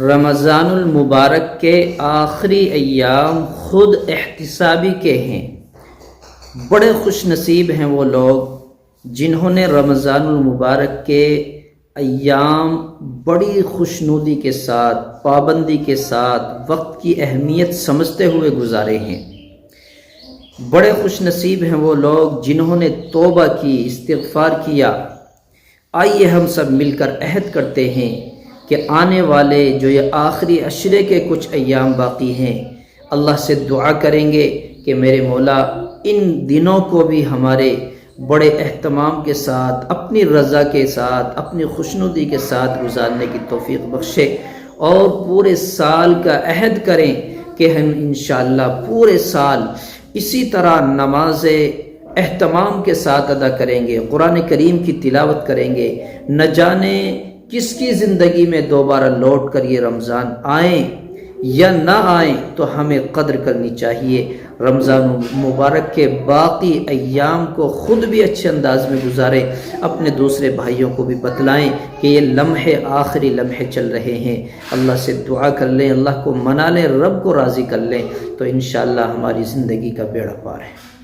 رمضان المبارک کے آخری ایام خود احتسابی کے ہیں۔ بڑے خوش نصیب ہیں وہ لوگ جنہوں نے رمضان المبارک کے ایام بڑی خوشنودی کے ساتھ، پابندی کے ساتھ، وقت کی اہمیت سمجھتے ہوئے گزارے ہیں۔ بڑے خوش نصیب ہیں وہ لوگ جنہوں نے توبہ کی، استغفار کیا۔ آئیے ہم سب مل کر عہد کرتے ہیں کہ آنے والے جو یہ آخری عشرے کے کچھ ایام باقی ہیں، اللہ سے دعا کریں گے کہ میرے مولا ان دنوں کو بھی ہمارے بڑے اہتمام کے ساتھ، اپنی رضا کے ساتھ، اپنی خوشنودی کے ساتھ گزارنے کی توفیق بخشے، اور پورے سال کا عہد کریں کہ ہم انشاءاللہ پورے سال اسی طرح نماز اہتمام کے ساتھ ادا کریں گے، قرآن کریم کی تلاوت کریں گے۔ نہ جانے کس کی زندگی میں دوبارہ لوٹ کر یہ رمضان آئیں یا نہ آئیں، تو ہمیں قدر کرنی چاہیے۔ رمضان مبارک کے باقی ایام کو خود بھی اچھے انداز میں گزاریں، اپنے دوسرے بھائیوں کو بھی بتلائیں کہ یہ لمحے آخری لمحے چل رہے ہیں۔ اللہ سے دعا کر لیں، اللہ کو منا لیں، رب کو راضی کر لیں، تو انشاءاللہ ہماری زندگی کا بیڑا پار ہے۔